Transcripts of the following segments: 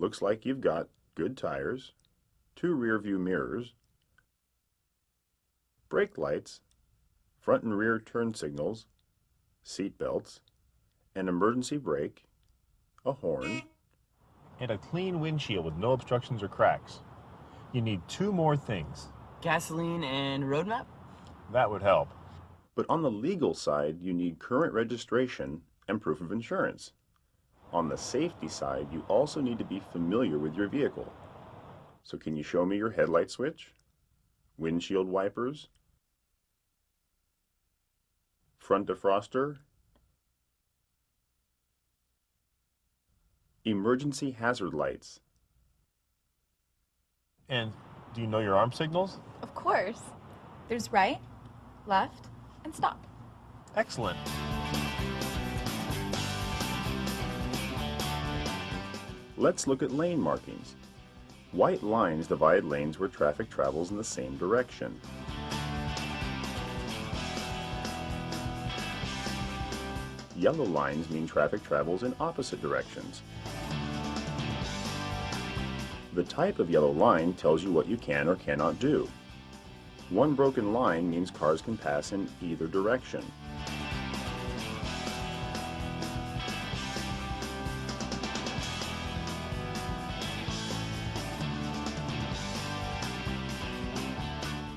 looks like you've got good tires, 2 rear view mirrors, brake lights, front and rear turn signals, seat belts, an emergency brake, a horn, and a clean windshield with no obstructions or cracks. You need 2 more things. Gasoline and road map? That would help. But on the legal side, you need current registration and proof of insurance. On the safety side, you also need to be familiar with your vehicle. So can you show me your headlight switch, windshield wipers, front defroster, emergency hazard lights? And do you know your arm signals? Of course. There's right, left, and stop. Excellent. Let's look at lane markings. White lines divide lanes where traffic travels in the same direction. Yellow lines mean traffic travels in opposite directions. The type of yellow line tells you what you can or cannot do. One broken line means cars can pass in either direction.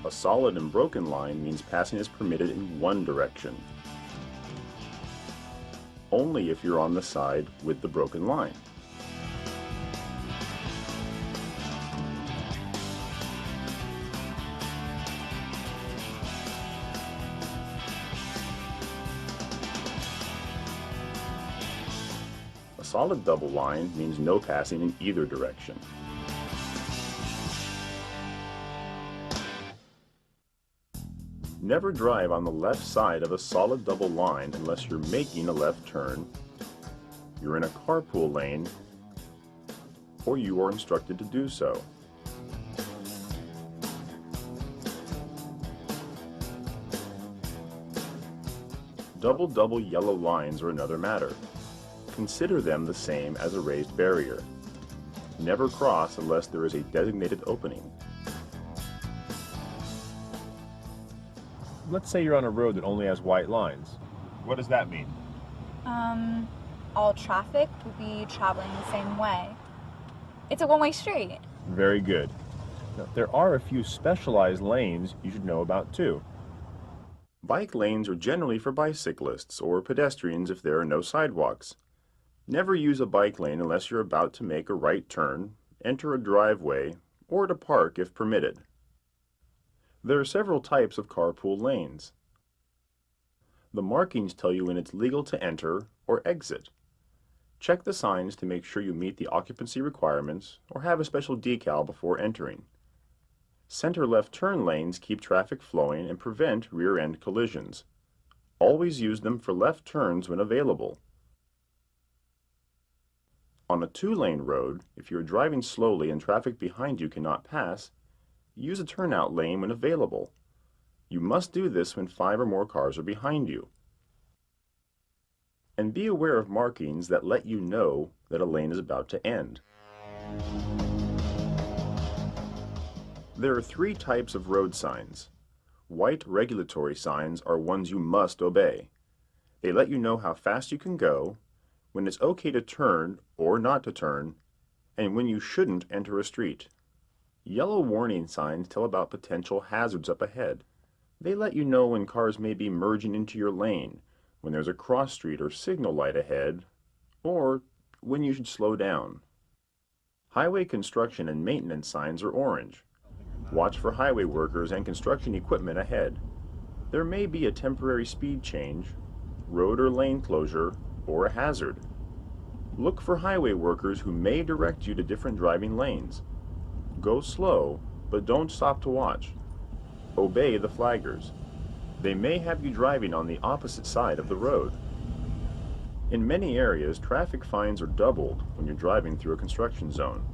A solid and broken line means passing is permitted in one direction. Only if you're on the side with the broken line. A solid double line means no passing in either direction. Never drive on the left side of a solid double line unless you're making a left turn, you're in a carpool lane, or you are instructed to do so. Double yellow lines are another matter. Consider them the same as a raised barrier. Never cross unless there is a designated opening. Let's say you're on a road that only has white lines. What does that mean? All traffic will be traveling the same way. It's a one-way street. Very good. Now, there are a few specialized lanes you should know about too. Bike lanes are generally for bicyclists or pedestrians if there are no sidewalks. Never use a bike lane unless you're about to make a right turn, enter a driveway, or to park if permitted. There are several types of carpool lanes. The markings tell you when it's legal to enter or exit. Check the signs to make sure you meet the occupancy requirements or have a special decal before entering. Center left turn lanes keep traffic flowing and prevent rear-end collisions. Always use them for left turns when available. On a 2-lane road, if you're driving slowly and traffic behind you cannot pass, use a turnout lane when available. You must do this when 5 or more cars are behind you. And be aware of markings that let you know that a lane is about to end. There are 3 types of road signs. White regulatory signs are ones you must obey. They let you know how fast you can go, when it's okay to turn or not to turn, and when you shouldn't enter a street. Yellow warning signs tell about potential hazards up ahead. They let you know when cars may be merging into your lane, when there's a cross street or signal light ahead, or when you should slow down. Highway construction and maintenance signs are orange. Watch for highway workers and construction equipment ahead. There may be a temporary speed change, road or lane closure, or a hazard. Look for highway workers who may direct you to different driving lanes. Go slow, but don't stop to watch. Obey the flaggers. They may have you driving on the opposite side of the road. In many areas, traffic fines are doubled when you're driving through a construction zone.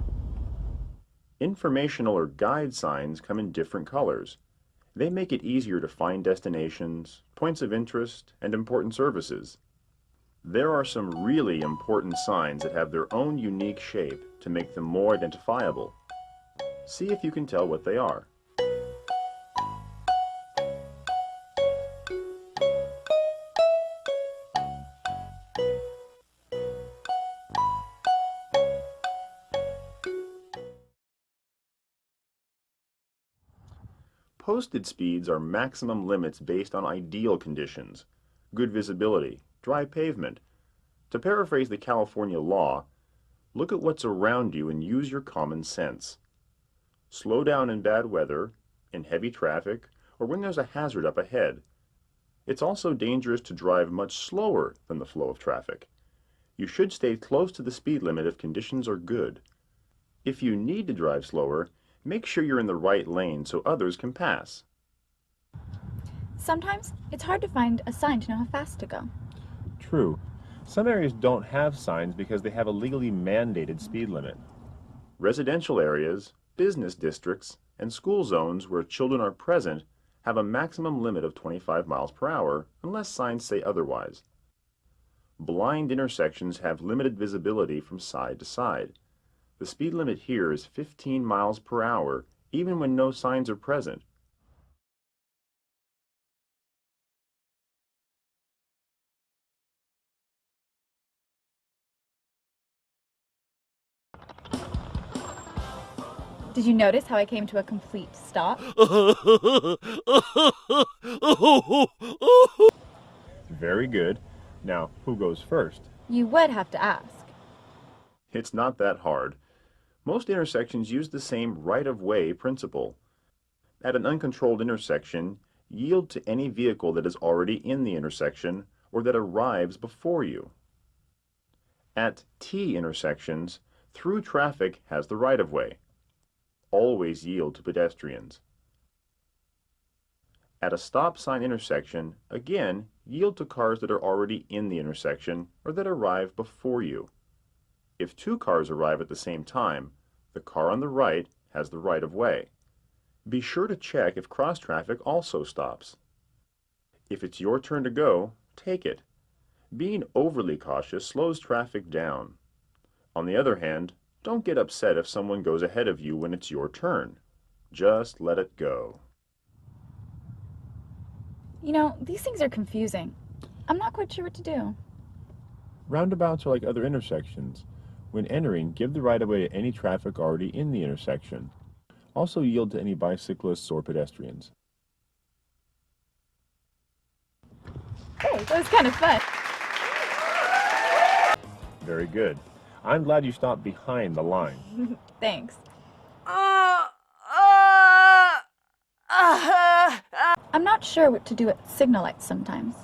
Informational or guide signs come in different colors. They make it easier to find destinations, points of interest, and important services. There are some really important signs that have their own unique shape to make them more identifiable. See if you can tell what they are. Posted speeds are maximum limits based on ideal conditions, good visibility, dry pavement. To paraphrase the California law, look at what's around you and use your common sense. Slow down in bad weather, in heavy traffic, or when there's a hazard up ahead. It's also dangerous to drive much slower than the flow of traffic. You should stay close to the speed limit if conditions are good. If you need to drive slower, make sure you're in the right lane so others can pass. Sometimes it's hard to find a sign to know how fast to go. True. Some areas don't have signs because they have a legally mandated speed limit. Residential areas, business districts, and school zones where children are present have a maximum limit of 25 miles per hour unless signs say otherwise. Blind intersections have limited visibility from side to side. The speed limit here is 15 miles per hour even when no signs are present. Did you notice how I came to a complete stop? Very good. Now, who goes first? You would have to ask. It's not that hard. Most intersections use the same right-of-way principle. At an uncontrolled intersection, yield to any vehicle that is already in the intersection or that arrives before you. At T intersections, through traffic has the right-of-way. Always yield to pedestrians. At a stop sign intersection, again, yield to cars that are already in the intersection or that arrive before you. If two cars arrive at the same time, the car on the right has the right-of-way. Be sure to check if cross-traffic also stops. If it's your turn to go, take it. Being overly cautious slows traffic down. On the other hand, don't get upset if someone goes ahead of you when it's your turn. Just let it go. You know, these things are confusing. I'm not quite sure what to do. Roundabouts are like other intersections. When entering, give the right-of-way to any traffic already in the intersection. Also yield to any bicyclists or pedestrians. Hey, that was kind of fun. Very good. I'm glad you stopped behind the line. Thanks. I'm not sure what to do at signal lights sometimes.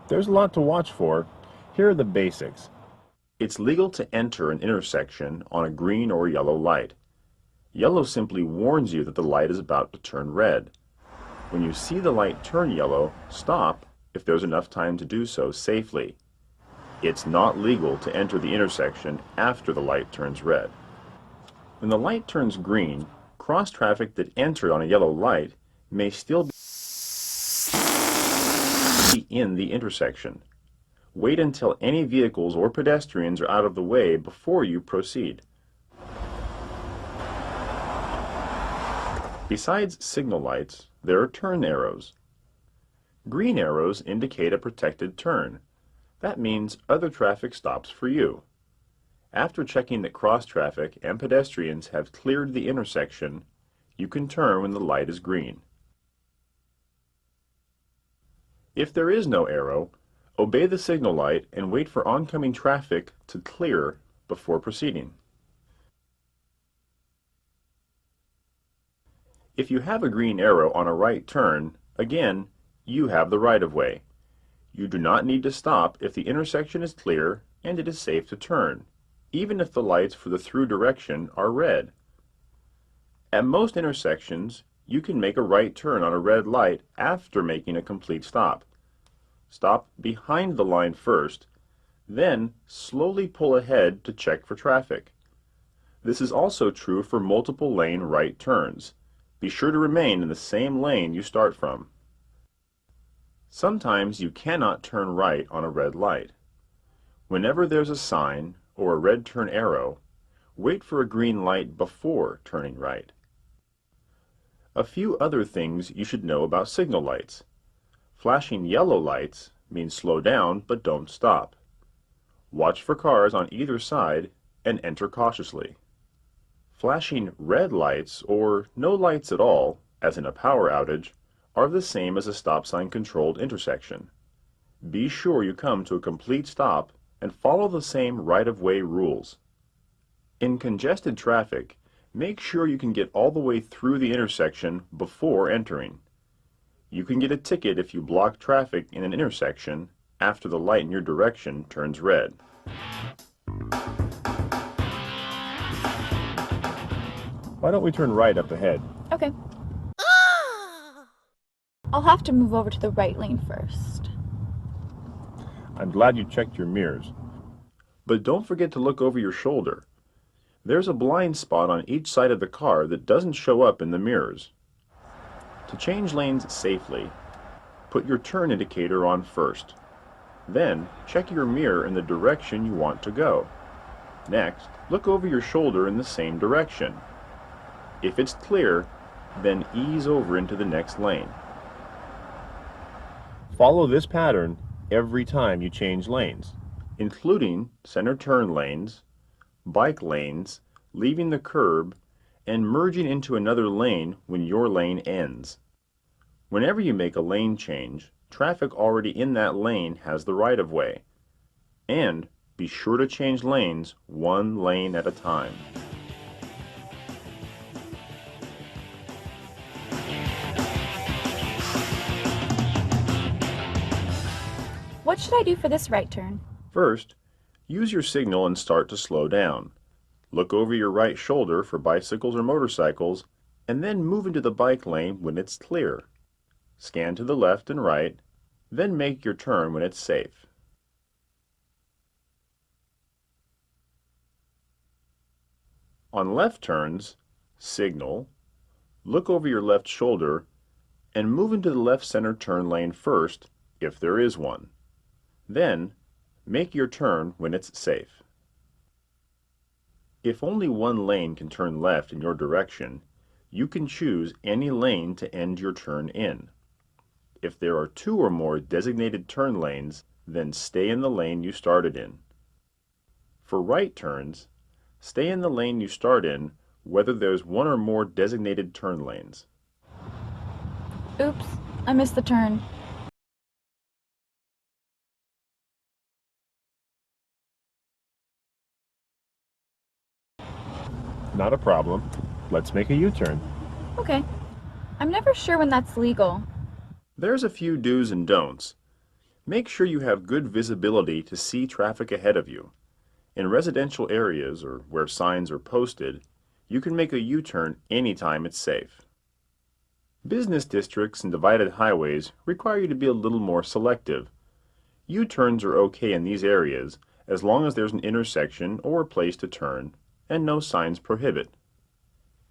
There's a lot to watch for. Here are the basics. It's legal to enter an intersection on a green or yellow light. Yellow simply warns you that the light is about to turn red. When you see the light turn yellow, stop if there's enough time to do so safely. It's not legal to enter the intersection after the light turns red. When the light turns green, cross-traffic that entered on a yellow light may still be in the intersection. Wait until any vehicles or pedestrians are out of the way before you proceed. Besides signal lights, there are turn arrows. Green arrows indicate a protected turn. That means other traffic stops for you. After checking that cross-traffic and pedestrians have cleared the intersection, you can turn when the light is green. If there is no arrow, obey the signal light and wait for oncoming traffic to clear before proceeding. If you have a green arrow on a right turn, again, you have the right-of-way. You do not need to stop if the intersection is clear and it is safe to turn, even if the lights for the through direction are red. At most intersections, you can make a right turn on a red light after making a complete stop. Stop behind the line first, then slowly pull ahead to check for traffic. This is also true for multiple lane right turns. Be sure to remain in the same lane you start from. Sometimes you cannot turn right on a red light. Whenever there's a sign or a red turn arrow, wait for a green light before turning right. A few other things you should know about signal lights. Flashing yellow lights means slow down but don't stop. Watch for cars on either side and enter cautiously. Flashing red lights or no lights at all, as in a power outage, are the same as a stop sign controlled intersection. Be sure you come to a complete stop and follow the same right-of-way rules. In congested traffic, make sure you can get all the way through the intersection before entering. You can get a ticket if you block traffic in an intersection after the light in your direction turns red. Why don't we turn right up ahead? Okay. I'll have to move over to the right lane first. I'm glad you checked your mirrors. But don't forget to look over your shoulder. There's a blind spot on each side of the car that doesn't show up in the mirrors. To change lanes safely, put your turn indicator on first. Then, check your mirror in the direction you want to go. Next, look over your shoulder in the same direction. If it's clear, then ease over into the next lane. Follow this pattern every time you change lanes, including center turn lanes, bike lanes, leaving the curb, and merging into another lane when your lane ends. Whenever you make a lane change, traffic already in that lane has the right-of-way. And be sure to change lanes one lane at a time. What should I do for this right turn? First, use your signal and start to slow down. Look over your right shoulder for bicycles or motorcycles, and then move into the bike lane when it's clear. Scan to the left and right, then make your turn when it's safe. On left turns, signal, look over your left shoulder, and move into the left center turn lane first, if there is one. Then, make your turn when it's safe. If only one lane can turn left in your direction, you can choose any lane to end your turn in. If there are two or more designated turn lanes, then stay in the lane you started in. For right turns, stay in the lane you start in, whether there's one or more designated turn lanes. Oops, I missed the turn. Not a problem. Let's make a U-turn. Okay. I'm never sure when that's legal. There's a few do's and don'ts. Make sure you have good visibility to see traffic ahead of you. In residential areas or where signs are posted, you can make a U-turn anytime it's safe. Business districts and divided highways require you to be a little more selective. U-turns are okay in these areas as long as there's an intersection or a place to turn and no signs prohibit.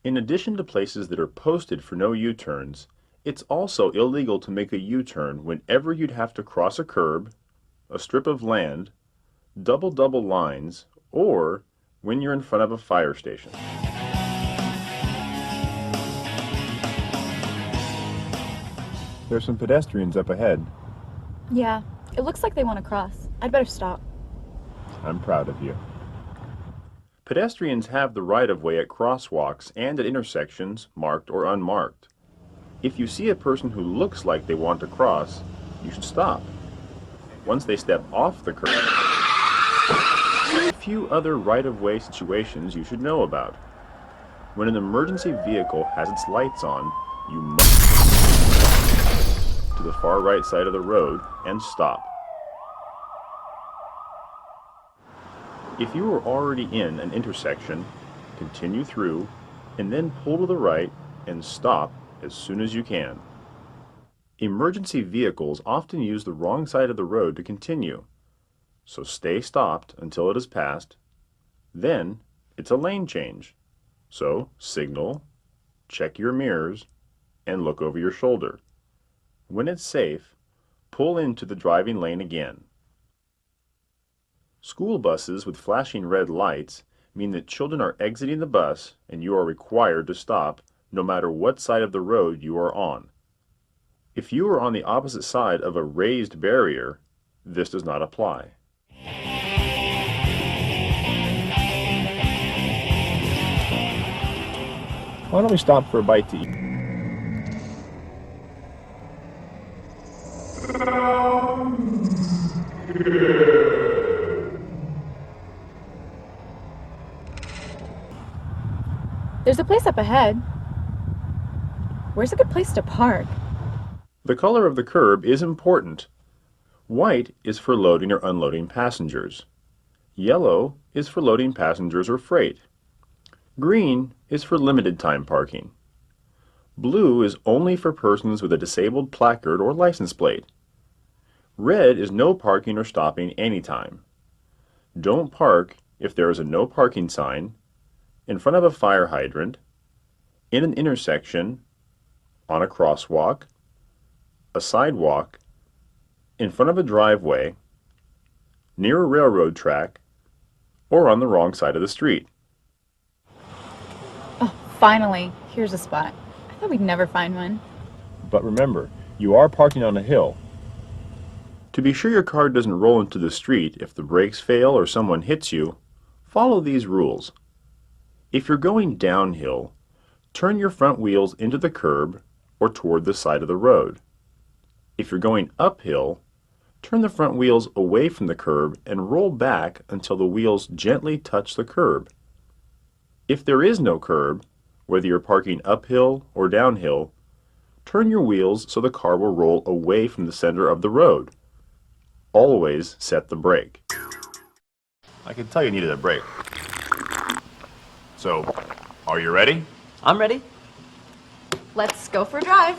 In addition to places that are posted for no U-turns, it's also illegal to make a U-turn whenever you'd have to cross a curb, a strip of land, double lines, or when you're in front of a fire station. There's some pedestrians up ahead. Yeah, it looks like they want to cross. I'd better stop. I'm proud of you. Pedestrians have the right-of-way at crosswalks and at intersections, marked or unmarked. If you see a person who looks like they want to cross, you should stop. Once they step off the curb, a few other right-of-way situations you should know about. When an emergency vehicle has its lights on, you must to the far right side of the road and stop. If you are already in an intersection, continue through and then pull to the right and stop as soon as you can. Emergency vehicles often use the wrong side of the road to continue, so stay stopped until it is passed. Then it's a lane change, so signal, check your mirrors, and look over your shoulder. When it's safe, pull into the driving lane again. School buses with flashing red lights mean that children are exiting the bus and you are required to stop no matter what side of the road you are on. If you are on the opposite side of a raised barrier, this does not apply. Why don't we stop for a bite to eat? There's a place up ahead. Where's a good place to park? The color of the curb is important. White is for loading or unloading passengers. Yellow is for loading passengers or freight. Green is for limited time parking. Blue is only for persons with a disabled placard or license plate. Red is no parking or stopping anytime. Don't park if there is a no parking sign, in front of a fire hydrant, in an intersection, on a crosswalk, a sidewalk, in front of a driveway, near a railroad track, or on the wrong side of the street. Oh, finally, here's a spot. I thought we'd never find one. But remember, you are parking on a hill. To be sure your car doesn't roll into the street if the brakes fail or someone hits you, follow these rules. If you're going downhill, turn your front wheels into the curb or toward the side of the road. If you're going uphill, turn the front wheels away from the curb and roll back until the wheels gently touch the curb. If there is no curb, whether you're parking uphill or downhill, turn your wheels so the car will roll away from the center of the road. Always set the brake. I could tell you needed a break. So, are you ready? I'm ready. Let's go for a drive.